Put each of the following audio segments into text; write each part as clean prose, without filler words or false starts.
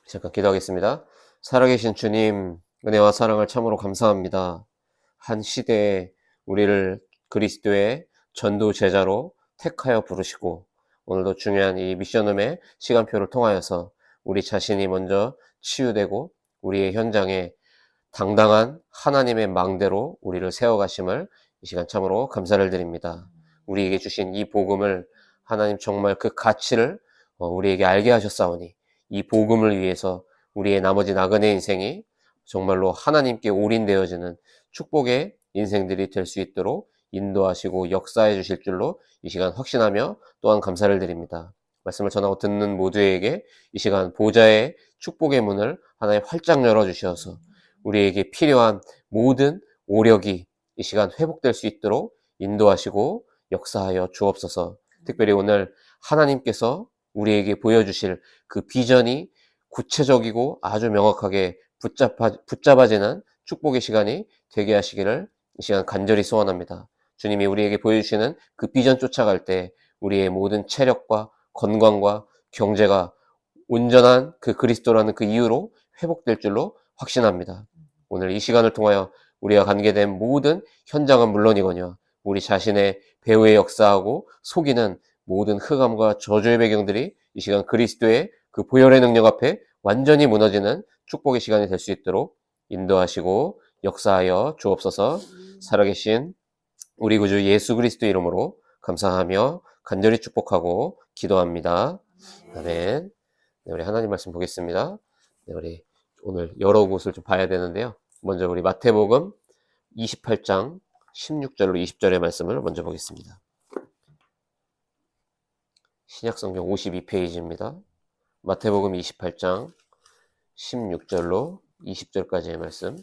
잠깐 기도하겠습니다. 살아계신 주님, 은혜와 사랑을 참으로 감사합니다. 한 시대에 우리를 그리스도의 전도 제자로 택하여 부르시고 오늘도 중요한 이 미션홈의 시간표를 통하여서 우리 자신이 먼저 치유되고 우리의 현장에 당당한 하나님의 망대로 우리를 세워가심을 이 시간 참으로 감사를 드립니다. 우리에게 주신 이 복음을 하나님 정말 그 가치를 우리에게 알게 하셨사오니 이 복음을 위해서 우리의 나머지 나그네 인생이 정말로 하나님께 올인되어지는 축복의 인생들이 될 수 있도록 인도하시고 역사해 주실 줄로 이 시간 확신하며 또한 감사를 드립니다. 말씀을 전하고 듣는 모두에게 이 시간 보좌의 축복의 문을 하나님 활짝 열어주셔서 우리에게 필요한 모든 오력이 이 시간 회복될 수 있도록 인도하시고 역사하여 주옵소서. 특별히 오늘 하나님께서 우리에게 보여주실 그 비전이 구체적이고 아주 명확하게 붙잡아지는 축복의 시간이 되게 하시기를 이 시간 간절히 소원합니다. 주님이 우리에게 보여주시는 그 비전 쫓아갈 때 우리의 모든 체력과 건강과 경제가 온전한 그 그리스도라는 그 이유로 회복될 줄로 확신합니다. 오늘 이 시간을 통하여 우리가 관계된 모든 현장은 물론이거니와 우리 자신의 배후에 역사하고 속이는 모든 흑암과 저주의 배경들이 이 시간 그리스도의 그 보혈의 능력 앞에 완전히 무너지는 축복의 시간이 될 수 있도록 인도하시고 역사하여 주옵소서. 살아계신 우리 구주 예수 그리스도 이름으로 감사하며 간절히 축복하고 기도합니다. 아멘. 네, 우리 하나님 말씀 보겠습니다. 네, 우리 오늘 여러 곳을 좀 봐야 되는데요. 먼저 우리 마태복음 28장 16절로 20절의 말씀을 먼저 보겠습니다. 신약성경 52페이지입니다. 마태복음 28장 16절로 20절까지의 말씀.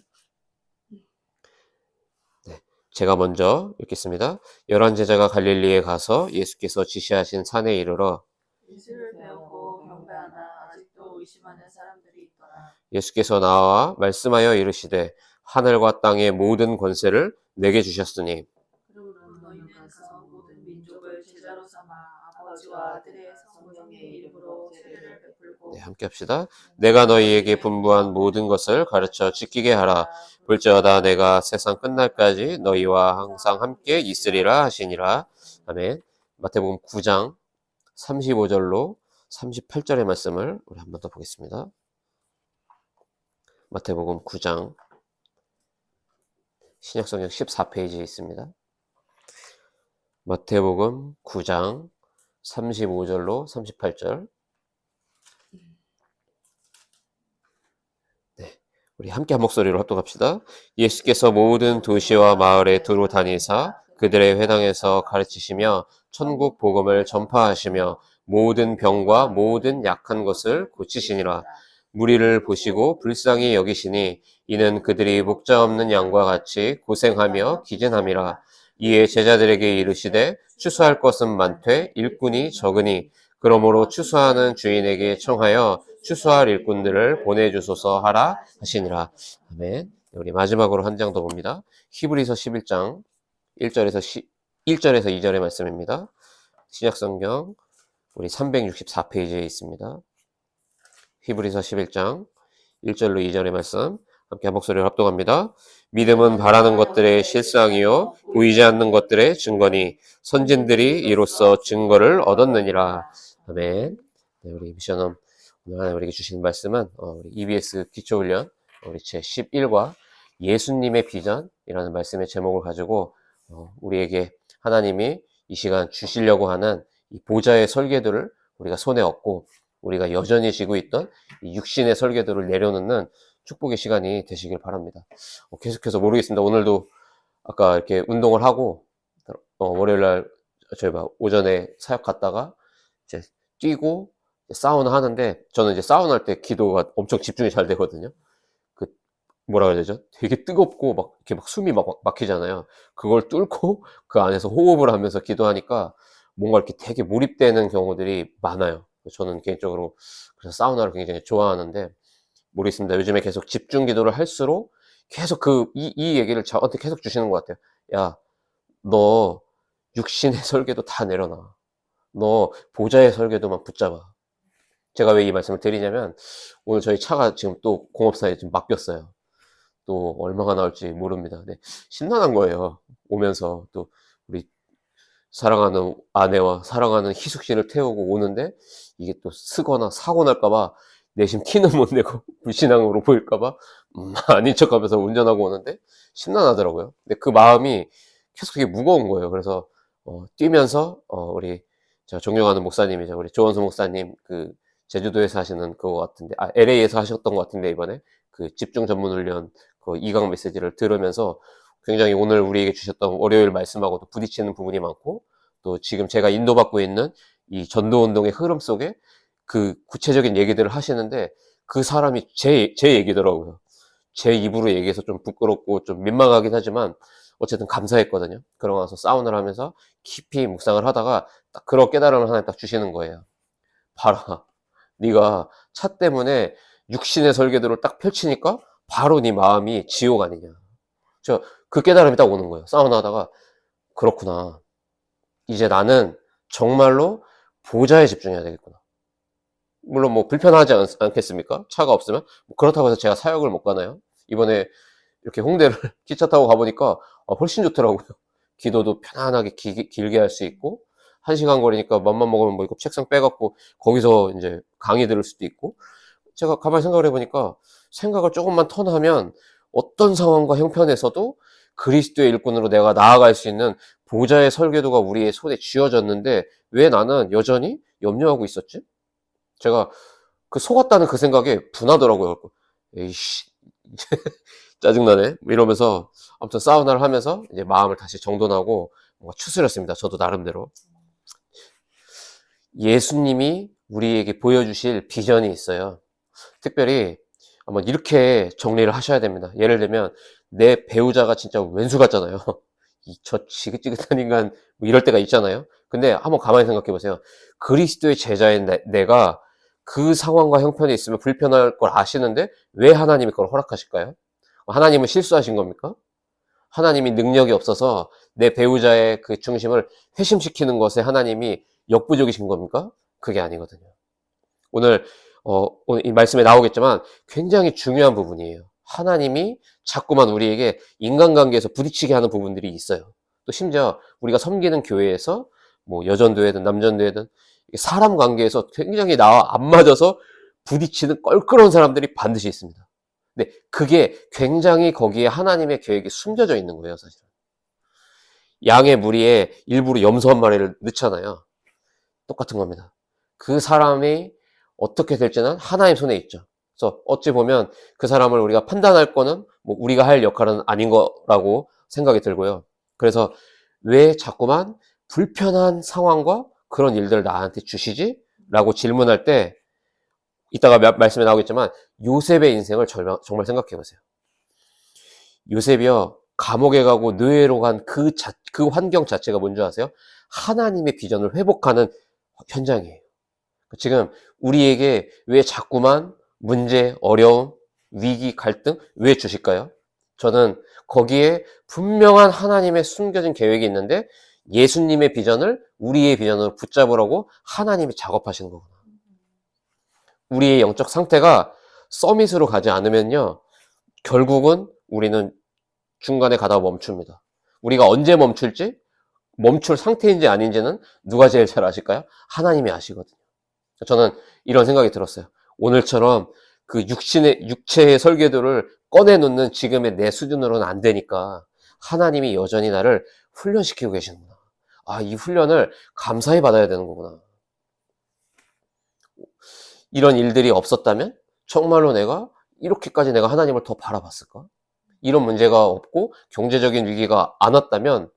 네, 제가 먼저 읽겠습니다. 11제자가 갈릴리에 가서 예수께서 지시하신 산에 이르러 예수를 배우고 경배하나 아직도 의심하는 사람들이 있더라. 예수께서 나와 말씀하여 이르시되 하늘과 땅의 모든 권세를 내게 주셨으니 그러므로 너희는 가서 모든 민족을 제자로 삼아 아버지와 아들의 성령의 이름으로 세례를 베풀고. 네, 함께 합시다. 내가 너희에게 분부한 모든 것을 가르쳐 지키게 하라. 볼지어다 내가 세상 끝날까지 너희와 항상 함께 있으리라 하시니라. 아멘. 마태복음 9장 35절로 38절의 말씀을 우리 한 번 더 보겠습니다. 마태복음 9장 신약성경 14페이지에 있습니다. 마태복음 9장 35절로 38절. 네, 우리 함께 한 목소리로 합독합시다. 예수께서 모든 도시와 마을에 두루 다니사 그들의 회당에서 가르치시며 천국 복음을 전파하시며 모든 병과 모든 약한 것을 고치시니라. 무리를 보시고 불쌍히 여기시니 이는 그들이 목자 없는 양과 같이 고생하며 기진함이라. 이에 제자들에게 이르시되 추수할 것은 많되 일꾼이 적으니 그러므로 추수하는 주인에게 청하여 추수할 일꾼들을 보내주소서 하라 하시니라. 아멘. 우리 마지막으로 한 장 더 봅니다. 히브리서 11장 1절에서 2절의 말씀입니다. 신약성경 우리 364페이지에 있습니다. 히브리서 11장 1절로 2절의 말씀 함께 한 목소리로 합독합니다. 믿음은 바라는 것들의 실상이요 보이지 않는 것들의 증거니 선진들이 이로써 증거를 얻었느니라. 아멘. 네, 우리 미션홈 오늘 하나님 우리에게 주시는 말씀은 우리 EBS 기초훈련 우리 제 11과 예수님의 비전이라는 말씀의 제목을 가지고 우리에게 하나님이 이 시간 주시려고 하는 이 보좌의 설계도를 우리가 손에 얻고 우리가 여전히 지고 있던 이 육신의 설계도를 내려놓는 축복의 시간이 되시길 바랍니다. 계속해서 모르겠습니다. 오늘도 아까 이렇게 운동을 하고 월요일날 저희 오전에 사역 갔다가 이제 뛰고 사우나 하는데 저는 이제 사우나 할 때 기도가 엄청 집중이 잘 되거든요. 그 뭐라 그래야 되죠? 되게 뜨겁고 막 이렇게 막 숨이 막 막히잖아요. 그걸 뚫고 그 안에서 호흡을 하면서 기도하니까 뭔가 이렇게 되게 몰입되는 경우들이 많아요. 저는 개인적으로 그래서 사우나를 굉장히 좋아하는데 모르겠습니다. 요즘에 계속 집중 기도를 할수록 계속 이 얘기를 저한테 계속 주시는 것 같아요. 야, 너 육신의 설계도 다 내려놔. 너 보좌의 설계도만 붙잡아. 제가 왜 이 말씀을 드리냐면, 오늘 저희 차가 지금 또 공업사에 좀 맡겼어요. 또 얼마가 나올지 모릅니다. 네, 심란한 거예요. 오면서 또 우리 사랑하는 아내와 사랑하는 희숙 씨를 태우고 오는데, 이게 또 쓰거나 사고 날까봐 내심 티는 못 내고 불신앙으로 보일까봐 아닌 척하면서 운전하고 오는데 심란하더라고요. 근데 그 마음이 계속 되게 무거운 거예요. 그래서 뛰면서 우리 제가 존경하는 목사님이죠. 우리 조원수 목사님, 그 제주도에서 하시는 그거 같은데, LA에서 하셨던 것 같은데, 이번에 그 집중 전문 훈련 그 2강 메시지를 들으면서 굉장히 오늘 우리에게 주셨던 월요일 말씀하고도 부딪히는 부분이 많고, 또 지금 제가 인도받고 있는 이 전도운동의 흐름 속에 그 구체적인 얘기들을 하시는데, 그 사람이 제 얘기더라고요. 제 입으로 얘기해서 좀 부끄럽고 좀 민망하긴 하지만 어쨌든 감사했거든요. 그러고 나서 사우나를 하면서 깊이 묵상을 하다가 딱 그런 깨달음을 하나 딱 주시는 거예요. 봐라, 네가 차 때문에 육신의 설계도를 딱 펼치니까 바로 네 마음이 지옥 아니냐. 그 깨달음이 딱 오는 거예요. 사우나 하다가, 그렇구나. 이제 나는 정말로 보좌에 집중해야 되겠구나. 물론 뭐 불편하지 않겠습니까? 차가 없으면. 뭐 그렇다고 해서 제가 사역을 못 가나요? 이번에 이렇게 홍대를 기차 타고 가보니까 훨씬 좋더라고요. 기도도 편안하게 길게 할 수 있고, 1시간 거리니까 맘만 먹으면 뭐 이거 책상 빼갖고 거기서 이제 강의 들을 수도 있고. 제가 가만히 생각을 해보니까 생각을 조금만 턴하면 어떤 상황과 형편에서도 그리스도의 일꾼으로 내가 나아갈 수 있는 보좌의 설계도가 우리의 손에 쥐어졌는데 왜 나는 여전히 염려하고 있었지? 제가 그 속았다는 그 생각에 분하더라고요. 에이씨, 짜증나네. 이러면서 아무튼 사우나를 하면서 이제 마음을 다시 정돈하고 뭔가 추스렸습니다. 저도 나름대로. 예수님이 우리에게 보여주실 비전이 있어요. 특별히 한번 이렇게 정리를 하셔야 됩니다. 예를 들면 내 배우자가 진짜 왼수 같잖아요. 저 지긋지긋한 인간 뭐 이럴 때가 있잖아요. 근데 한번 가만히 생각해 보세요. 그리스도의 제자인 내가 그 상황과 형편이 있으면 불편할 걸 아시는데 왜 하나님이 그걸 허락하실까요? 하나님은 실수하신 겁니까? 하나님이 능력이 없어서 내 배우자의 그 중심을 회심시키는 것에 하나님이 역부족이신 겁니까? 그게 아니거든요. 오늘 오늘 이 말씀에 나오겠지만 굉장히 중요한 부분이에요. 하나님이 자꾸만 우리에게 인간관계에서 부딪히게 하는 부분들이 있어요. 또 심지어 우리가 섬기는 교회에서 뭐 여전도회든 남전도회든 사람 관계에서 굉장히 나와 안 맞아서 부딪히는 껄끄러운 사람들이 반드시 있습니다. 근데 그게 굉장히 거기에 하나님의 계획이 숨겨져 있는 거예요, 사실은. 양의 무리에 일부러 염소 한 마리를 넣잖아요. 똑같은 겁니다. 그 사람이 어떻게 될지는 하나님 손에 있죠. 그래서 어찌 보면 그 사람을 우리가 판단할 거는 뭐 우리가 할 역할은 아닌 거라고 생각이 들고요. 그래서 왜 자꾸만 불편한 상황과 그런 일들을 나한테 주시지? 라고 질문할 때 이따가 말씀에 나오겠지만 요셉의 인생을 정말 생각해 보세요. 요셉이요, 감옥에 가고 노예로 간 그 환경 자체가 뭔지 아세요? 하나님의 비전을 회복하는 현장이에요. 지금 우리에게 왜 자꾸만 문제, 어려움, 위기, 갈등 왜 주실까요? 저는 거기에 분명한 하나님의 숨겨진 계획이 있는데 예수님의 비전을 우리의 비전으로 붙잡으라고 하나님이 작업하시는 거구나. 우리의 영적 상태가 서밋으로 가지 않으면요, 결국은 우리는 중간에 가다가 멈춥니다. 우리가 언제 멈출 상태인지 아닌지는 누가 제일 잘 아실까요? 하나님이 아시거든요. 저는 이런 생각이 들었어요. 오늘처럼 그 육체의 설계도를 꺼내놓는 지금의 내 수준으로는 안 되니까 하나님이 여전히 나를 훈련시키고 계시는구나. 이 훈련을 감사히 받아야 되는 거구나. 이런 일들이 없었다면 정말로 내가 이렇게까지 내가 하나님을 더 바라봤을까? 이런 문제가 없고 경제적인 위기가 안 왔다면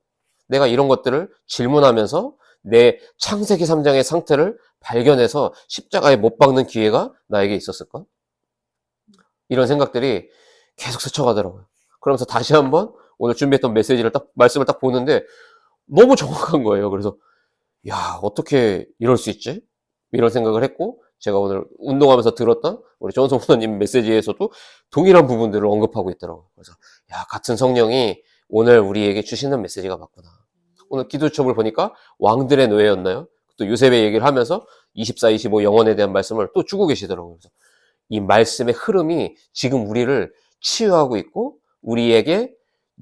내가 이런 것들을 질문하면서 내 창세기 3장의 상태를 발견해서 십자가에 못 박는 기회가 나에게 있었을까? 이런 생각들이 계속 스쳐가더라고요. 그러면서 다시 한번 오늘 준비했던 말씀을 딱 보는데 너무 정확한 거예요. 그래서 야, 어떻게 이럴 수 있지? 이런 생각을 했고, 제가 오늘 운동하면서 들었던 우리 조원성 목사님 메시지에서도 동일한 부분들을 언급하고 있더라고요. 그래서 야, 같은 성령이 오늘 우리에게 주시는 메시지가 맞구나. 오늘 기도첩을 보니까 왕들의 노예였나요? 또 요셉의 얘기를 하면서 24, 25 영혼에 대한 말씀을 또 주고 계시더라고요. 그래서 이 말씀의 흐름이 지금 우리를 치유하고 있고 우리에게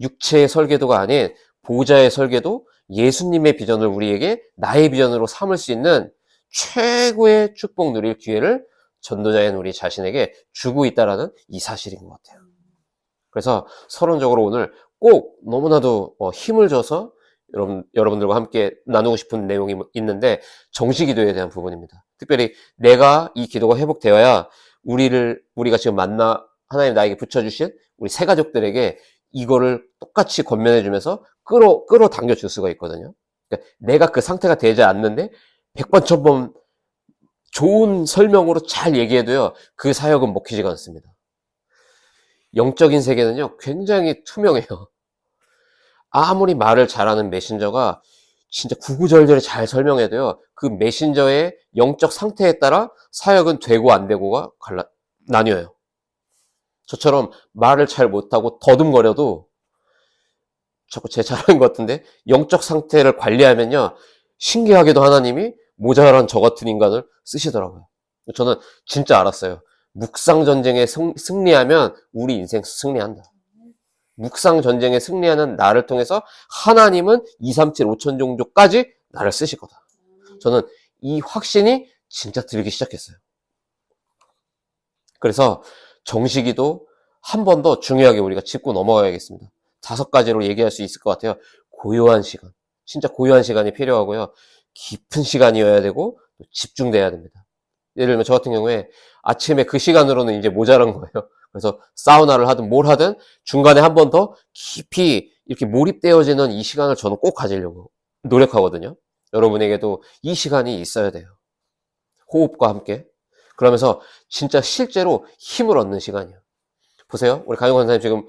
육체의 설계도가 아닌 보좌의 설계도, 예수님의 비전을 우리에게 나의 비전으로 삼을 수 있는 최고의 축복 누릴 기회를 전도자인 우리 자신에게 주고 있다라는 이 사실인 것 같아요. 그래서 서론적으로 오늘 꼭 너무나도 힘을 줘서 여러분들과 함께 나누고 싶은 내용이 있는데 정시기도에 대한 부분입니다. 특별히 내가 이 기도가 회복되어야 우리가 지금 하나님 나에게 붙여주신 우리 새 가족들에게 이거를 똑같이 권면해주면서 끌어당겨 줄 수가 있거든요. 그러니까 내가 그 상태가 되지 않는데 100번, 1000번 좋은 설명으로 잘 얘기해도요, 그 사역은 먹히지가 않습니다. 영적인 세계는요, 굉장히 투명해요. 아무리 말을 잘하는 메신저가 진짜 구구절절히 잘 설명해도요, 그 메신저의 영적 상태에 따라 사역은 되고 안 되고가 나뉘어요. 저처럼 말을 잘 못하고 더듬거려도 자꾸 제 잘하는 것 같은데 영적 상태를 관리하면요, 신기하게도 하나님이 모자란 저 같은 인간을 쓰시더라고요. 저는 진짜 알았어요. 묵상 전쟁에 승리하면 우리 인생 승리한다. 묵상 전쟁에 승리하는 나를 통해서 하나님은 2, 3, 7, 5천 종족까지 나를 쓰실 거다. 저는 이 확신이 진짜 들기 시작했어요. 그래서 정시기도 한 번 더 중요하게 우리가 짚고 넘어가야겠습니다. 5가지로 얘기할 수 있을 것 같아요. 고요한 시간. 진짜 고요한 시간이 필요하고요. 깊은 시간이어야 되고 집중돼야 됩니다. 예를 들면 저 같은 경우에 아침에 그 시간으로는 이제 모자란 거예요. 그래서 사우나를 하든 뭘 하든 중간에 한 번 더 깊이 이렇게 몰입되어지는 이 시간을 저는 꼭 가지려고 노력하거든요. 여러분에게도 이 시간이 있어야 돼요. 호흡과 함께. 그러면서 진짜 실제로 힘을 얻는 시간이에요. 보세요. 우리 강영원 선생님 지금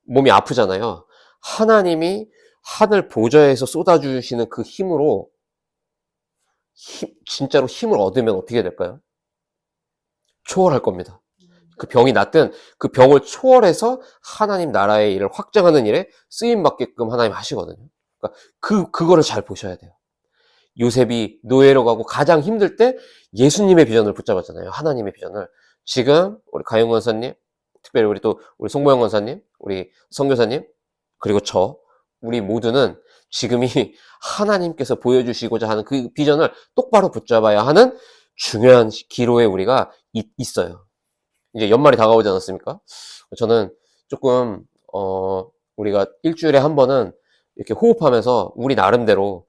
몸이 아프잖아요. 하나님이 하늘 보좌에서 쏟아주시는 그 힘으로 진짜로 힘을 얻으면 어떻게 될까요? 초월할 겁니다. 그 병이 낫든 그 병을 초월해서 하나님 나라의 일을 확장하는 일에 쓰임받게끔 하나님 하시거든요. 그러니까 그거를 잘 보셔야 돼요. 요셉이 노예로 가고 가장 힘들 때 예수님의 비전을 붙잡았잖아요. 하나님의 비전을. 지금 우리 가영 권사님, 특별히 우리 송보영 권사님, 우리 선교사님, 그리고 우리 모두는 지금이 하나님께서 보여주시고자 하는 그 비전을 똑바로 붙잡아야 하는 중요한 기로에 우리가 있어요. 이제 연말이 다가오지 않았습니까? 저는 조금 우리가 일주일에 한 번은 이렇게 호흡하면서 우리 나름대로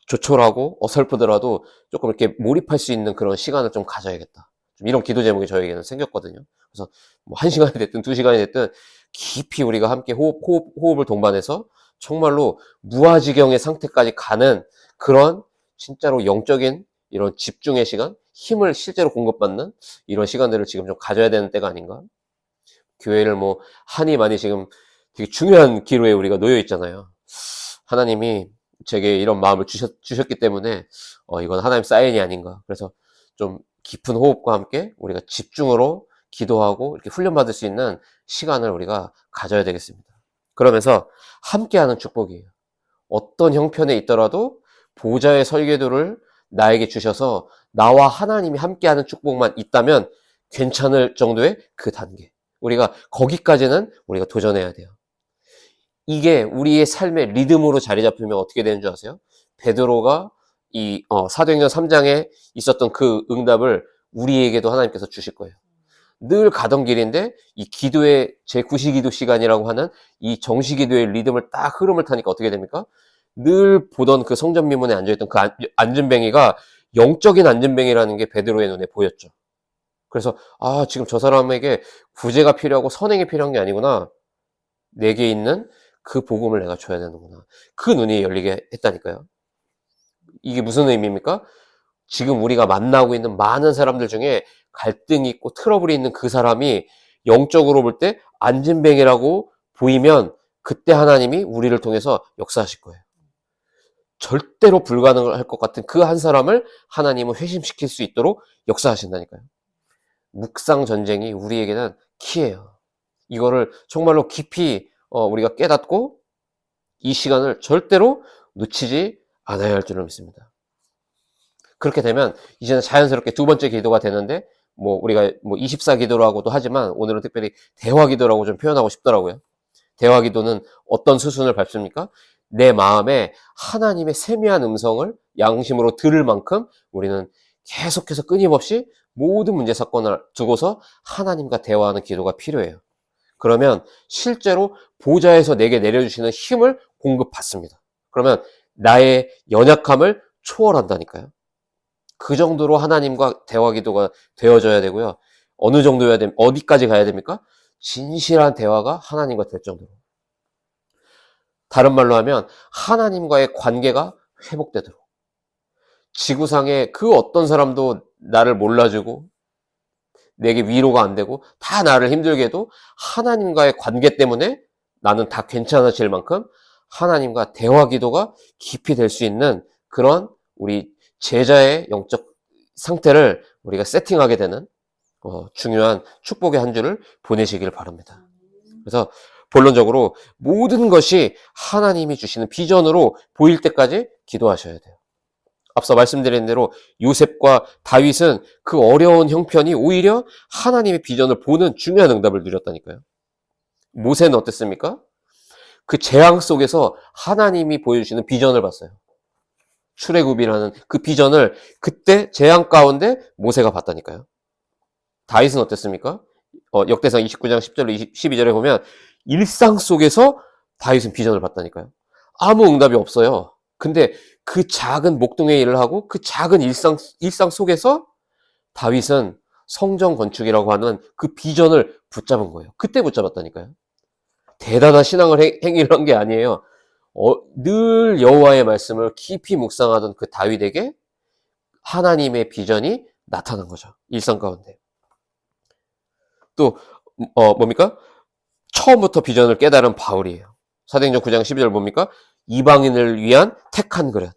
조촐하고 어설프더라도 조금 이렇게 몰입할 수 있는 그런 시간을 좀 가져야겠다. 좀 이런 기도 제목이 저에게는 생겼거든요. 그래서 뭐 1시간이 됐든 2시간이 됐든 깊이 우리가 함께 호흡을 동반해서 정말로 무아지경의 상태까지 가는 그런 진짜로 영적인 이런 집중의 시간, 힘을 실제로 공급받는 이런 시간들을 지금 좀 가져야 되는 때가 아닌가. 교회를 뭐 하니 많이 지금 되게 중요한 기로에 우리가 놓여 있잖아요. 하나님이 제게 이런 마음을 주셨기 때문에 이건 하나님 사인이 아닌가. 그래서 좀 깊은 호흡과 함께 우리가 집중으로 기도하고 이렇게 훈련받을 수 있는 시간을 우리가 가져야 되겠습니다. 그러면서 함께하는 축복이에요. 어떤 형편에 있더라도 보좌의 설계도를 나에게 주셔서 나와 하나님이 함께하는 축복만 있다면 괜찮을 정도의 그 단계. 우리가 거기까지는 우리가 도전해야 돼요. 이게 우리의 삶의 리듬으로 자리 잡히면 어떻게 되는 줄 아세요? 베드로가 이 사도행전 3장에 있었던 그 응답을 우리에게도 하나님께서 주실 거예요. 늘 가던 길인데 이 기도의 제9시기도 시간이라고 하는 이 정시기도의 리듬을 딱 흐름을 타니까 어떻게 됩니까? 늘 보던 그 성전 미문에 앉아있던 그 안전뱅이가 영적인 안전뱅이라는 게 베드로의 눈에 보였죠. 그래서 지금 저 사람에게 구제가 필요하고 선행이 필요한 게 아니구나. 내게 있는 그 복음을 내가 줘야 되는구나. 그 눈이 열리게 했다니까요. 이게 무슨 의미입니까? 지금 우리가 만나고 있는 많은 사람들 중에 갈등이 있고 트러블이 있는 그 사람이 영적으로 볼 때 안진뱅이라고 보이면 그때 하나님이 우리를 통해서 역사하실 거예요. 절대로 불가능할 것 같은 그 한 사람을 하나님은 회심시킬 수 있도록 역사하신다니까요. 묵상 전쟁이 우리에게는 키예요. 이거를 정말로 깊이 우리가 깨닫고 이 시간을 절대로 놓치지 않아야 할 줄을 믿습니다. 그렇게 되면 이제는 자연스럽게 두 번째 기도가 되는데, 뭐 우리가 뭐 24 기도라고도 하지만 오늘은 특별히 대화 기도라고 좀 표현하고 싶더라고요. 대화 기도는 어떤 수순을 밟습니까? 내 마음에 하나님의 세미한 음성을 양심으로 들을 만큼 우리는 계속해서 끊임없이 모든 문제 사건을 두고서 하나님과 대화하는 기도가 필요해요. 그러면 실제로 보좌에서 내게 내려주시는 힘을 공급받습니다. 그러면 나의 연약함을 초월한다니까요. 그 정도로 하나님과 대화 기도가 되어져야 되고요. 어느 정도여야 됩니까? 어디까지 가야 됩니까? 진실한 대화가 하나님과 될 정도로. 다른 말로 하면 하나님과의 관계가 회복되도록. 지구상에 그 어떤 사람도 나를 몰라주고 내게 위로가 안 되고 다 나를 힘들게 해도 하나님과의 관계 때문에 나는 다 괜찮아질 만큼 하나님과 대화 기도가 깊이 될 수 있는 그런 우리 제자의 영적 상태를 우리가 세팅하게 되는 중요한 축복의 한 주를 보내시길 바랍니다. 그래서 본론적으로 모든 것이 하나님이 주시는 비전으로 보일 때까지 기도하셔야 돼요. 앞서 말씀드린 대로 요셉과 다윗은 그 어려운 형편이 오히려 하나님의 비전을 보는 중요한 응답을 누렸다니까요. 모세는 어땠습니까? 그 재앙 속에서 하나님이 보여주시는 비전을 봤어요. 출애굽이라는 그 비전을 그때 재앙 가운데 모세가 봤다니까요. 다윗은 어땠습니까? 역대상 29장 10절 12절에 보면 일상 속에서 다윗은 비전을 봤다니까요. 아무 응답이 없어요. 근데 그 작은 목동의 일을 하고 그 작은 일상 속에서 다윗은 성전 건축이라고 하는 그 비전을 붙잡은 거예요. 그때 붙잡았다니까요. 대단한 신앙을 행위를 한 게 아니에요. 늘 여호와의 말씀을 깊이 묵상하던 그 다윗에게 하나님의 비전이 나타난 거죠. 일상 가운데. 또 뭡니까? 처음부터 비전을 깨달은 바울이에요. 사도행전 9장 12절 뭡니까? 이방인을 위한 택한 그릇.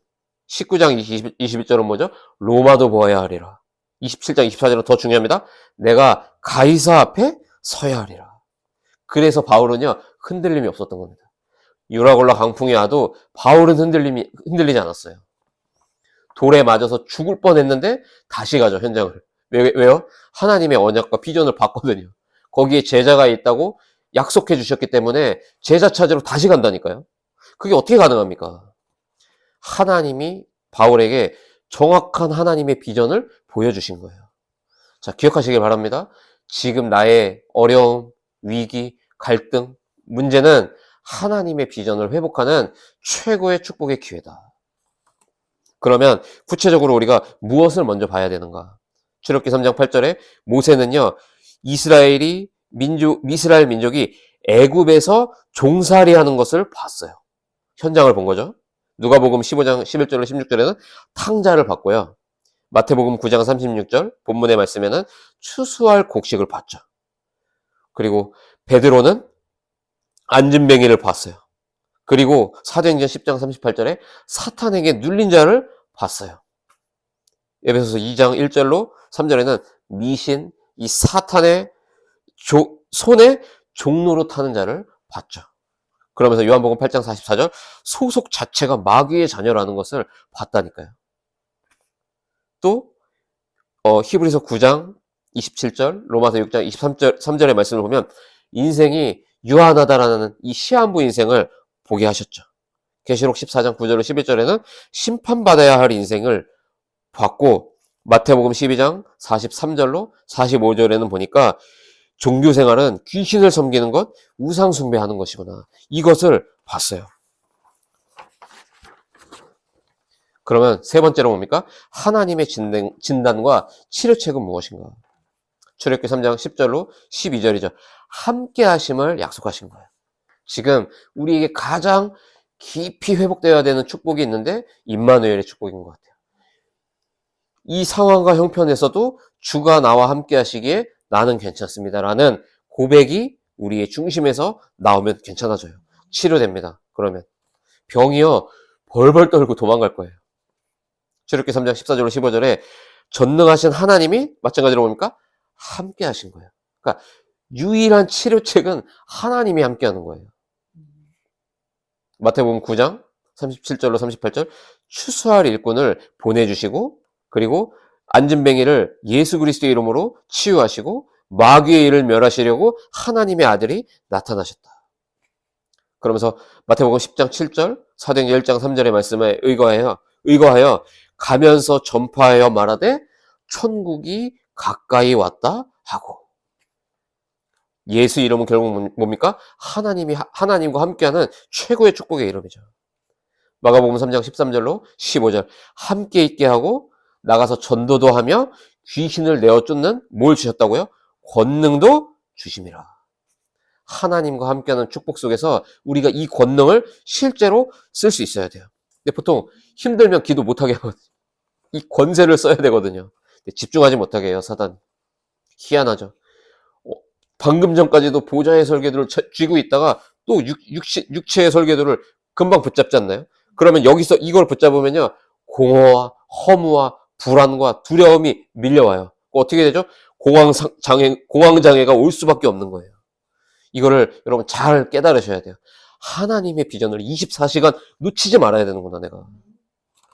19장 21절은 뭐죠? 로마도 보아야 하리라. 27장 24절은 더 중요합니다. 내가 가이사 앞에 서야 하리라. 그래서 바울은요, 흔들림이 없었던 겁니다. 유라굴라 강풍이 와도 바울은 흔들리지 않았어요. 돌에 맞아서 죽을 뻔했는데 다시 가죠, 현장을. 왜요? 하나님의 언약과 비전을 봤거든요. 거기에 제자가 있다고 약속해 주셨기 때문에 제자 찾으러 다시 간다니까요. 그게 어떻게 가능합니까? 하나님이 바울에게 정확한 하나님의 비전을 보여주신 거예요. 자, 기억하시길 바랍니다. 지금 나의 어려움, 위기, 갈등, 문제는 하나님의 비전을 회복하는 최고의 축복의 기회다. 그러면 구체적으로 우리가 무엇을 먼저 봐야 되는가? 출애굽기 3장 8절에 모세는요, 이스라엘 민족이 애굽에서 종살이하는 것을 봤어요. 현장을 본 거죠. 누가복음 15장 11절로 16절에는 탕자를 봤고요. 마태복음 9장 36절 본문의 말씀에는 추수할 곡식을 봤죠. 그리고 베드로는 안진뱅이를 봤어요. 그리고 사도행전 10장 38절에 사탄에게 눌린 자를 봤어요. 에베소서 2장 1절로 3절에는 미신, 이 사탄의 손에 종로로 타는 자를 봤죠. 그러면서 요한복음 8장 44절 소속 자체가 마귀의 자녀라는 것을 봤다니까요. 또 히브리서 9장 27절, 로마서 6장 23절의 말씀을 보면 인생이 유한하다라는 이 시한부 인생을 보게 하셨죠. 계시록 14장 9절로 11절에는 심판받아야 할 인생을 봤고, 마태복음 12장 43절로 45절에는 보니까 종교생활은 귀신을 섬기는 것, 우상숭배하는 것이구나. 이것을 봤어요. 그러면 세 번째로 뭡니까? 하나님의 진단과 치료책은 무엇인가? 출애굽기 3장 10절로 12절이죠. 함께 하심을 약속하신 거예요. 지금 우리에게 가장 깊이 회복되어야 되는 축복이 있는데 임마누엘의 축복인 것 같아요. 이 상황과 형편에서도 주가 나와 함께 하시기에 나는 괜찮습니다라는 고백이 우리의 중심에서 나오면 괜찮아져요. 치료됩니다. 그러면 병이요 벌벌 떨고 도망갈 거예요. 출애굽기 3장 14절로 15절에 전능하신 하나님이 마찬가지로 뭡니까? 함께 하신 거예요. 그러니까 유일한 치료책은 하나님이 함께 하는 거예요. 마태복음 9장 37절로 38절 추수할 일꾼을 보내주시고 그리고 안진뱅이를 예수 그리스도의 이름으로 치유하시고 마귀의 일을 멸하시려고 하나님의 아들이 나타나셨다. 그러면서 마태복음 10장 7절, 사도행전 1장 3절의 말씀에 의거하여 가면서 전파하여 말하되 천국이 가까이 왔다 하고. 예수 이름은 결국 뭡니까? 하나님과 함께하는 최고의 축복의 이름이죠. 마가복음 3장 13절로 15절, 함께 있게 하고 나가서 전도도 하며 귀신을 내어 쫓는 뭘 주셨다고요? 권능도 주심이라. 하나님과 함께하는 축복 속에서 우리가 이 권능을 실제로 쓸 수 있어야 돼요. 근데 보통 힘들면 기도 못하게 하거든요. 이 권세를 써야 되거든요. 집중하지 못하게 해요, 사단. 희한하죠. 방금 전까지도 보좌의 설계도를 쥐고 있다가 또 육체의 설계도를 금방 붙잡지 않나요? 그러면 여기서 이걸 붙잡으면요, 공허와 허무와 불안과 두려움이 밀려와요. 어떻게 되죠? 공황장애가 올 수밖에 없는 거예요. 이거를 여러분 잘 깨달으셔야 돼요. 하나님의 비전을 24시간 놓치지 말아야 되는구나, 내가.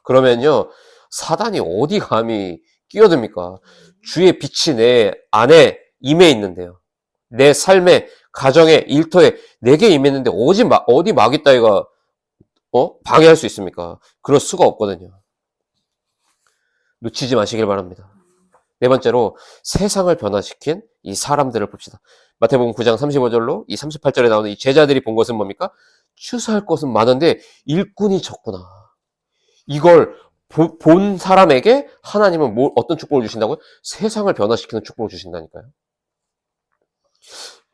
그러면요, 사단이 어디 감히 끼어듭니까? 주의 빛이 내 안에 임해 있는데요. 내 삶에, 가정에, 일터에 내게 임했는데 어디 마귀 따위가 방해할 수 있습니까? 그럴 수가 없거든요. 놓치지 마시길 바랍니다. 네 번째로 세상을 변화시킨 이 사람들을 봅시다. 마태복음 9장 35절로 이 38절에 나오는 이 제자들이 본 것은 뭡니까? 추수할 것은 많은데 일꾼이 적구나. 이걸 본 사람에게 하나님은 어떤 축복을 주신다고요? 세상을 변화시키는 축복을 주신다니까요.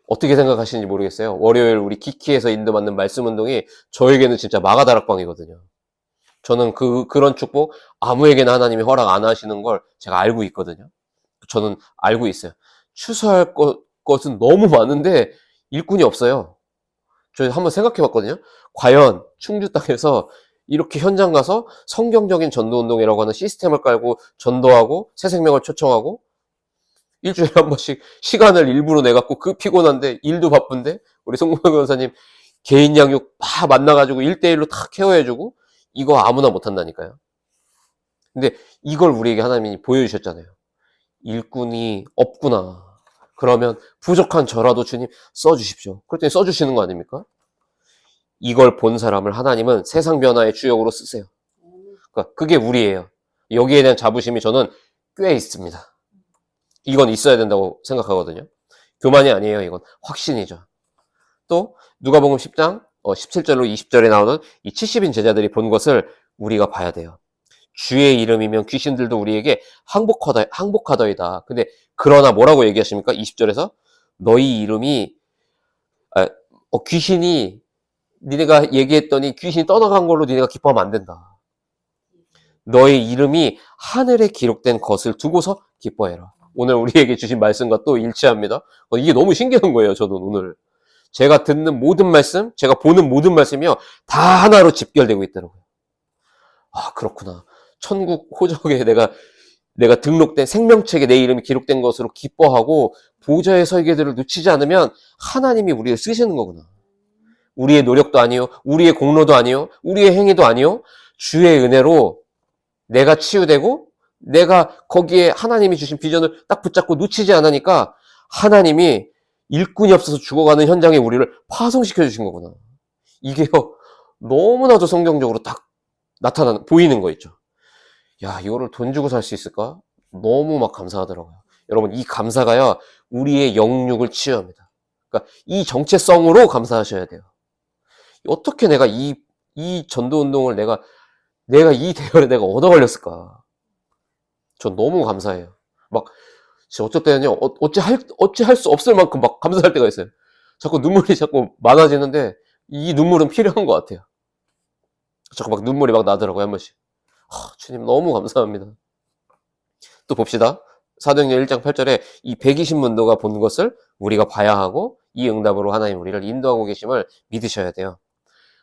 어떻게 생각하시는지 모르겠어요. 월요일 우리 키키에서 인도받는 말씀 운동이 저에게는 진짜 마가다락방이거든요. 저는 그런 축복 아무에게나 하나님이 허락 안 하시는 걸 제가 알고 있거든요. 저는 알고 있어요. 추수할 것은 너무 많은데 일꾼이 없어요. 저희 한번 생각해 봤거든요. 과연 충주 땅에서 이렇게 현장 가서 성경적인 전도운동이라고 하는 시스템을 깔고 전도하고 새 생명을 초청하고 일주일에 한 번씩 시간을 일부러 내갖고 피곤한데 일도 바쁜데 우리 송문호 변호사님 개인 양육 다 만나가지고 1대1로 다 케어해주고 이거 아무나 못한다니까요. 근데 이걸 우리에게 하나님이 보여주셨잖아요. 일꾼이 없구나. 그러면 부족한 저라도 주님 써주십시오. 그랬더니 써주시는 거 아닙니까? 이걸 본 사람을 하나님은 세상 변화의 주역으로 쓰세요. 그러니까 그게 우리예요. 여기에 대한 자부심이 저는 꽤 있습니다. 이건 있어야 된다고 생각하거든요. 교만이 아니에요. 이건 확신이죠. 또 누가복음 10장 17절로 20절에 나오는 이 70인 제자들이 본 것을 우리가 봐야 돼요. 주의 이름이면 귀신들도 우리에게 항복하더이다. 근데 그러나 뭐라고 얘기하십니까? 20절에서 너희 이름이 귀신이 니네가 얘기했더니 귀신이 떠나간 걸로 니네가 기뻐하면 안 된다. 너의 이름이 하늘에 기록된 것을 두고서 기뻐해라. 오늘 우리에게 주신 말씀과 또 일치합니다. 이게 너무 신기한 거예요. 저는 오늘 제가 듣는 모든 말씀, 제가 보는 모든 말씀이요, 다 하나로 집결되고 있더라고요. 아, 그렇구나. 천국 호적에 내가 등록된 생명책에 내 이름이 기록된 것으로 기뻐하고 보좌의 설계들을 놓치지 않으면 하나님이 우리를 쓰시는 거구나. 우리의 노력도 아니요, 우리의 공로도 아니요, 우리의 행위도 아니요, 주의 은혜로 내가 치유되고 내가 거기에 하나님이 주신 비전을 딱 붙잡고 놓치지 않으니까 하나님이 일꾼이 없어서 죽어가는 현장에 우리를 파송시켜 주신 거구나. 이게요, 너무나도 성경적으로 딱 보이는 거 있죠. 야, 이거를 돈 주고 살 수 있을까? 너무 막 감사하더라고요. 여러분, 이 감사가요, 우리의 영육을 치유합니다. 그러니까 이 정체성으로 감사하셔야 돼요. 어떻게 내가 이 전도 운동을 내가 이 대열에 내가 얻어 걸렸을까? 전 너무 감사해요. 막 어쩔 때는요, 어찌할 수 없을 만큼 막 감사할 때가 있어요. 자꾸 눈물이 자꾸 많아지는데 이 눈물은 필요한 것 같아요. 자꾸 막 눈물이 막 나더라고요, 한 번씩. 주님 너무 감사합니다. 또 봅시다. 사도행전 1장 8절에 이 120문도가 본 것을 우리가 봐야 하고 이 응답으로 하나님 우리를 인도하고 계심을 믿으셔야 돼요.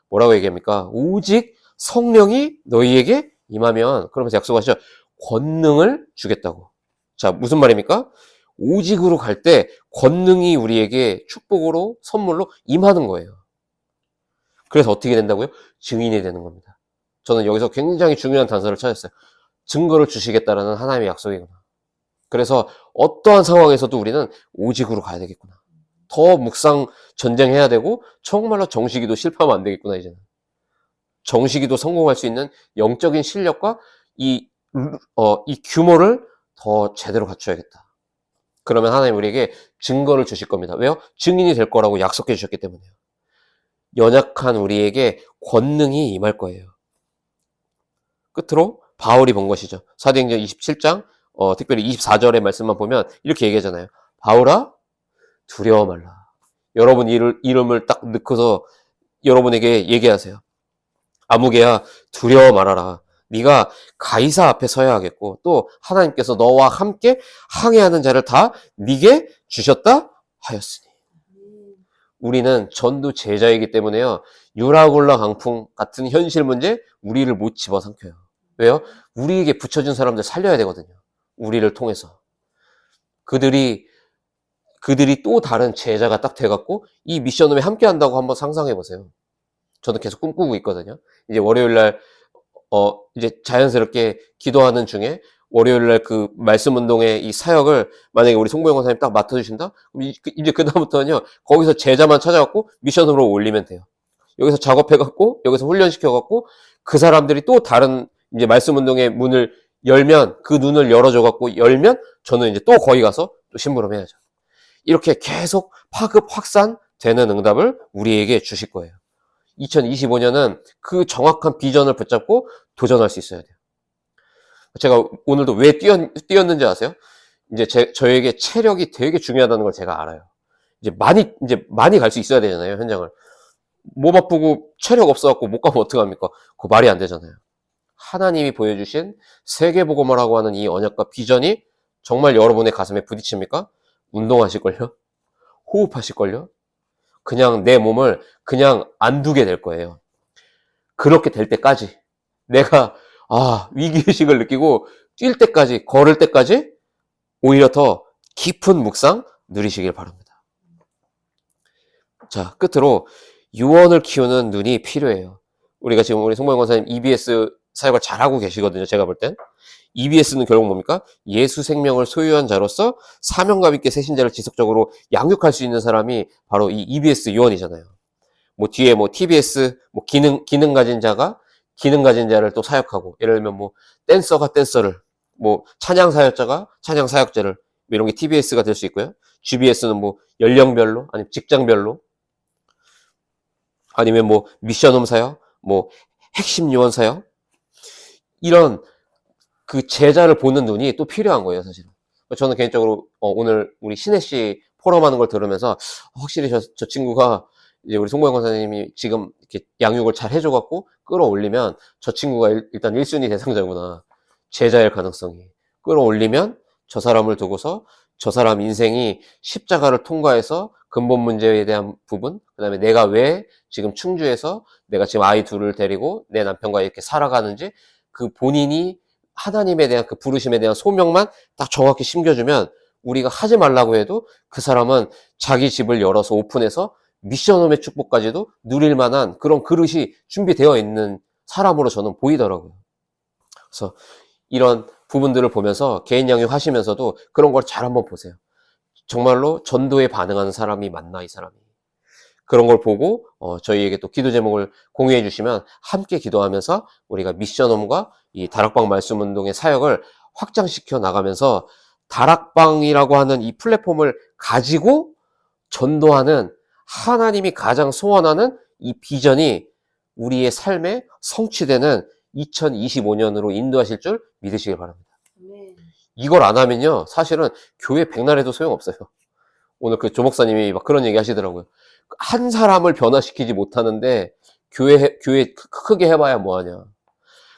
뭐라고 얘기합니까? 오직 성령이 너희에게 임하면, 그러면서 약속하시죠. 권능을 주겠다고. 자, 무슨 말입니까? 오직으로 갈 때 권능이 우리에게 축복으로, 선물로 임하는 거예요. 그래서 어떻게 된다고요? 증인이 되는 겁니다. 저는 여기서 굉장히 중요한 단서를 찾았어요. 증거를 주시겠다라는 하나님의 약속이구나. 그래서 어떠한 상황에서도 우리는 오직으로 가야 되겠구나. 더 묵상 전쟁해야 되고 정말로 정시기도 실패하면 안 되겠구나. 이제는 정시기도 성공할 수 있는 영적인 실력과 이 규모를 더 제대로 갖춰야겠다. 그러면 하나님 우리에게 증거를 주실 겁니다. 왜요? 증인이 될 거라고 약속해 주셨기 때문에요. 연약한 우리에게 권능이 임할 거예요. 끝으로 바울이 본 것이죠. 사도행전 27장 특별히 24절의 말씀만 보면 이렇게 얘기하잖아요. 바울아 두려워 말라. 여러분 이름을 딱 넣고서 여러분에게 얘기하세요. 아무개야 두려워 말아라. 네가 가이사 앞에 서야 하겠고 또 하나님께서 너와 함께 항해하는 자를 다 네게 주셨다 하였으니. 우리는 전도 제자이기 때문에요. 유라굴라 강풍 같은 현실 문제 우리를 못 집어삼켜요. 왜요? 우리에게 붙여준 사람들 살려야 되거든요. 우리를 통해서. 그들이 또 다른 제자가 딱 돼갖고 이 미션을 함께 한다고 한번 상상해 보세요. 저도 계속 꿈꾸고 있거든요. 이제 월요일날 이제 자연스럽게 기도하는 중에 월요일날 그 말씀 운동의 이 사역을 만약에 우리 송보영 권사님 딱 맡아주신다? 그럼 이제 그다음부터는요, 거기서 제자만 찾아갖고 미션으로 올리면 돼요. 여기서 작업해갖고, 여기서 훈련시켜갖고, 그 사람들이 또 다른 이제 말씀 운동의 문을 열면, 그 눈을 열어줘갖고 열면, 저는 이제 또 거기 가서 또 심부름해야죠. 이렇게 계속 파급 확산되는 응답을 우리에게 주실 거예요. 2025년은 그 정확한 비전을 붙잡고 도전할 수 있어야 돼요. 제가 오늘도 왜 뛰었는지 아세요? 이제 저에게 체력이 되게 중요하다는 걸 제가 알아요. 이제 많이 갈 수 있어야 되잖아요, 현장을. 몸 아프고 체력 없어갖고 못 가면 어떡합니까? 그거 말이 안 되잖아요. 하나님이 보여주신 세계복음화라고 하는 이 언약과 비전이 정말 여러분의 가슴에 부딪힙니까? 운동하실걸요? 호흡하실걸요? 그냥 내 몸을 그냥 안 두게 될 거예요. 그렇게 될 때까지 내가 위기의식을 느끼고 뛸 때까지, 걸을 때까지 오히려 더 깊은 묵상 누리시길 바랍니다. 자, 끝으로 유언을 키우는 눈이 필요해요. 우리가 지금 우리 송보영 권사님 EBS 사역을 잘하고 계시거든요. 제가 볼 땐. EBS는 결국 뭡니까? 예수 생명을 소유한 자로서 사명감 있게 새신자를 지속적으로 양육할 수 있는 사람이 바로 이 EBS 요원이잖아요. 뭐 뒤에 뭐 TBS 뭐 기능 가진 자를 또 사역하고, 예를 들면 뭐 댄서가 댄서를, 뭐 찬양 사역자가 찬양 사역자를, 이런 게 TBS가 될 수 있고요. GBS는 뭐 연령별로, 아니면 직장별로, 아니면 뭐 미션홈 사역, 뭐 핵심 요원 사역, 이런 그 제자를 보는 눈이 또 필요한 거예요, 사실은. 저는 개인적으로 오늘 우리 신혜 씨 포럼하는 걸 들으면서 확실히 저 친구가 이제 우리 송보영 권사님이 지금 이렇게 양육을 잘 해줘갖고 끌어올리면 저 친구가 일단 1순위 대상자구나. 제자일 가능성이. 끌어올리면 저 사람을 두고서 저 사람 인생이 십자가를 통과해서 근본 문제에 대한 부분, 그 다음에 내가 왜 지금 충주에서 내가 지금 아이 둘을 데리고 내 남편과 이렇게 살아가는지, 그 본인이 하나님에 대한 그 부르심에 대한 소명만 딱 정확히 심겨주면 우리가 하지 말라고 해도 그 사람은 자기 집을 열어서 오픈해서 미션홈의 축복까지도 누릴 만한 그런 그릇이 준비되어 있는 사람으로 저는 보이더라고요. 그래서 이런 부분들을 보면서 개인 양육 하시면서도 그런 걸 잘 한번 보세요. 정말로 전도에 반응하는 사람이 맞나, 이 사람이. 그런 걸 보고 저희에게 또 기도 제목을 공유해 주시면 함께 기도하면서 우리가 미션홈과 이 다락방 말씀 운동의 사역을 확장시켜 나가면서 다락방이라고 하는 이 플랫폼을 가지고 전도하는, 하나님이 가장 소원하는 이 비전이 우리의 삶에 성취되는 2025년으로 인도하실 줄 믿으시길 바랍니다. 이걸 안 하면요, 사실은 교회 백날 해도 소용없어요. 오늘 그 조목사님이 막 그런 얘기 하시더라고요. 한 사람을 변화시키지 못하는데 교회 크게 해봐야 뭐하냐.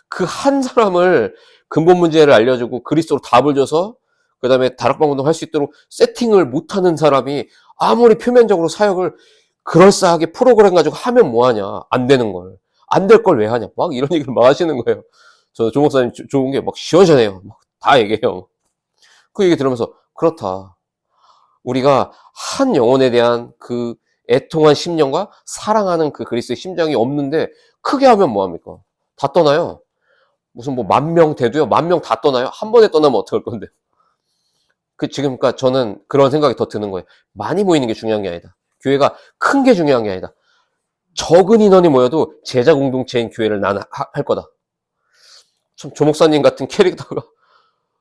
그 한 사람을 근본 문제를 알려주고 그리스도로 답을 줘서 그 다음에 다락방 운동 할 수 있도록 세팅을 못하는 사람이 아무리 표면적으로 사역을 그럴싸하게 프로그램 가지고 하면 뭐하냐. 안 되는 걸. 안 될 걸 왜 하냐. 막 이런 얘기를 막 하시는 거예요. 저 조목사님 좋은 게 막 시원시원해요. 막 다 얘기해요. 그 얘기 들으면서 그렇다. 우리가 한 영혼에 대한 그 애통한 심령과 사랑하는 그 그리스도의 심정이 없는데 크게 하면 뭐합니까? 다 떠나요. 무슨 뭐 10,000명 돼도요. 10,000명 다 떠나요? 한 번에 떠나면 어떡할 건데요? 지금, 그러니까 저는 그런 생각이 더 드는 거예요. 많이 모이는 게 중요한 게 아니다. 교회가 큰 게 중요한 게 아니다. 적은 인원이 모여도 제자 공동체인 교회를 나는 할 거다. 참, 조 목사님 같은 캐릭터가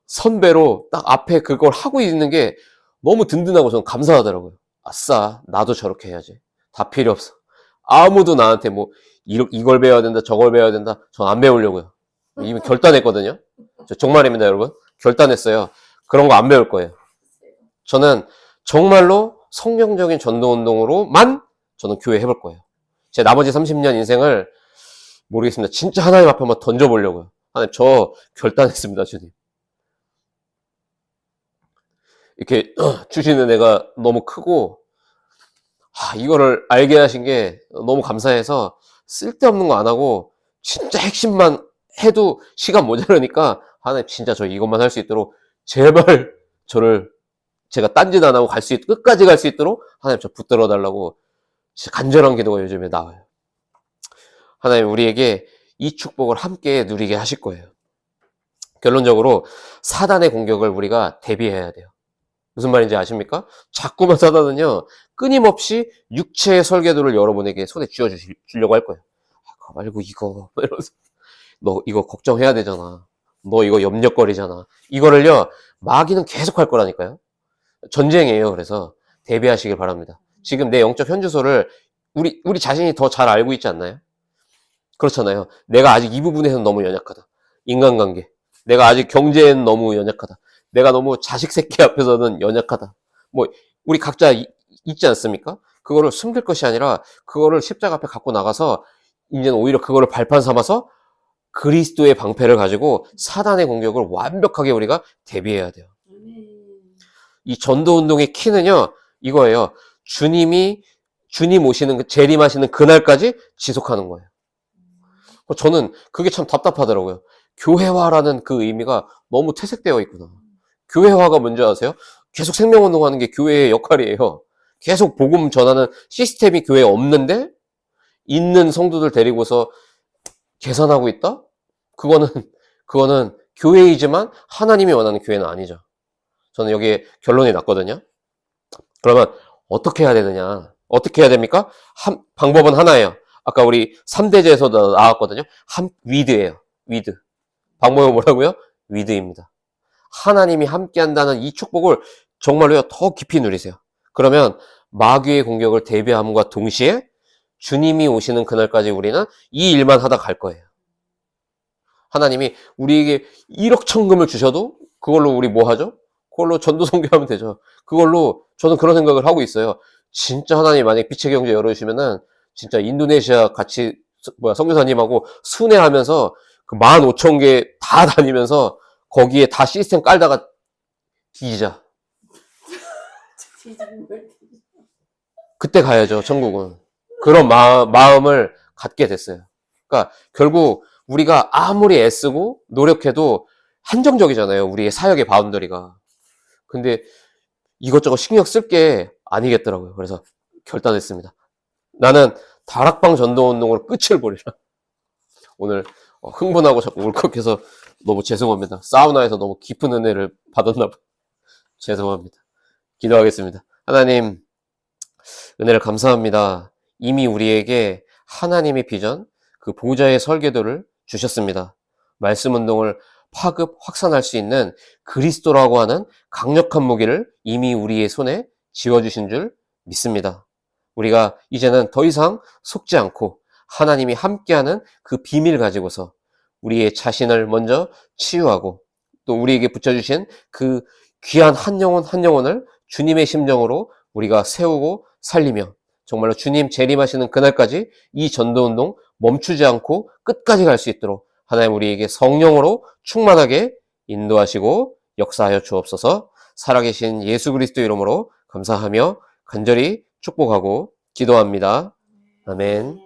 선배로 딱 앞에 그걸 하고 있는 게 너무 든든하고 저는 감사하더라고요. 아싸, 나도 저렇게 해야지. 다 필요 없어. 아무도 나한테 뭐, 이걸 배워야 된다, 저걸 배워야 된다. 전 안 배우려고요. 이미 결단했거든요. 저 정말입니다, 여러분. 결단했어요. 그런 거 안 배울 거예요. 저는 정말로 성경적인 전도운동으로만 저는 교회 해볼 거예요. 제 나머지 30년 인생을 모르겠습니다. 진짜 하나님 앞에 한번 던져보려고요. 하나님, 저 결단했습니다, 주님. 이렇게 주시는 애가 너무 크고, 이거를 알게 하신 게 너무 감사해서 쓸데없는 거 안 하고 진짜 핵심만 해도 시간 모자라니까 하나님 진짜 저 이것만 할 수 있도록 제발 저를 제가 딴짓 안 하고 끝까지 갈 수 있도록 하나님 저 붙들어 달라고 진짜 간절한 기도가 요즘에 나와요. 하나님 우리에게 이 축복을 함께 누리게 하실 거예요. 결론적으로 사단의 공격을 우리가 대비해야 돼요. 무슨 말인지 아십니까? 자꾸만 사단은요, 끊임없이 육체의 설계도를 여러분에게 손에 쥐어주려고 할 거예요. 그거 말고 이거, 이러면서. 너 이거 걱정해야 되잖아. 너 이거 염려거리잖아. 이거를요, 마귀는 계속 할 거라니까요. 전쟁이에요. 그래서 대비하시길 바랍니다. 지금 내 영적 현주소를 우리 자신이 더 잘 알고 있지 않나요? 그렇잖아요. 내가 아직 이 부분에서는 너무 연약하다. 인간관계. 내가 아직 경제에는 너무 연약하다. 내가 너무 자식 새끼 앞에서는 연약하다. 뭐 우리 각자 있지 않습니까? 그거를 숨길 것이 아니라 그거를 십자가 앞에 갖고 나가서 이제는 오히려 그거를 발판 삼아서 그리스도의 방패를 가지고 사단의 공격을 완벽하게 우리가 대비해야 돼요. 이 전도운동의 키는요, 이거예요. 주님 오시는, 재림하시는 그날까지 지속하는 거예요. 저는 그게 참 답답하더라고요. 교회화라는 그 의미가 너무 퇴색되어 있구나. 교회화가 뭔지 아세요? 계속 생명운동하는 게 교회의 역할이에요. 계속 복음 전하는 시스템이 교회에 없는데 있는 성도들 데리고서 계산하고 있다? 그거는 교회이지만 하나님이 원하는 교회는 아니죠. 저는 여기에 결론이 났거든요. 그러면 어떻게 해야 되느냐? 어떻게 해야 됩니까? 방법은 하나예요. 아까 우리 3대제에서도 나왔거든요. 위드예요. 위드. 방법은 뭐라고요? 위드입니다. 하나님이 함께 한다는 이 축복을 정말로요, 더 깊이 누리세요. 그러면 마귀의 공격을 대비함과 동시에 주님이 오시는 그날까지 우리는 이 일만 하다 갈 거예요. 하나님이 우리에게 1억 천금을 주셔도 그걸로 우리 뭐 하죠? 그걸로 전도 선교하면 되죠. 그걸로 저는 그런 생각을 하고 있어요. 진짜 하나님 만약에 빛의 경제 열어주시면은 진짜 인도네시아 같이 선교사님하고 순회하면서 그 15,000개 다 다니면서 거기에 다 시스템 깔다가 뒤지자. 그때 가야죠, 천국은. 그런 마음을 갖게 됐어요. 그러니까 결국 우리가 아무리 애쓰고 노력해도 한정적이잖아요, 우리의 사역의 바운더리가. 근데 이것저것 신경 쓸 게 아니겠더라고요. 그래서 결단했습니다. 나는 다락방 전도운동으로 끝을 보리라. 오늘 흥분하고 자꾸 울컥해서 너무 죄송합니다. 사우나에서 너무 깊은 은혜를 받았나 봐. 죄송합니다. 기도하겠습니다. 하나님, 은혜를 감사합니다. 이미 우리에게 하나님의 비전, 그 보좌의 설계도를 주셨습니다. 말씀 운동을 파급 확산할 수 있는 그리스도라고 하는 강력한 무기를 이미 우리의 손에 쥐어주신 줄 믿습니다. 우리가 이제는 더 이상 속지 않고 하나님이 함께하는 그 비밀 가지고서 우리의 자신을 먼저 치유하고 또 우리에게 붙여주신 그 귀한 한 영혼 한 영혼을 주님의 심정으로 우리가 세우고 살리며 정말로 주님 재림하시는 그날까지 이 전도운동 멈추지 않고 끝까지 갈 수 있도록 하나님 우리에게 성령으로 충만하게 인도하시고 역사하여 주옵소서. 살아계신 예수 그리스도 이름으로 감사하며 간절히 축복하고 기도합니다. 아멘.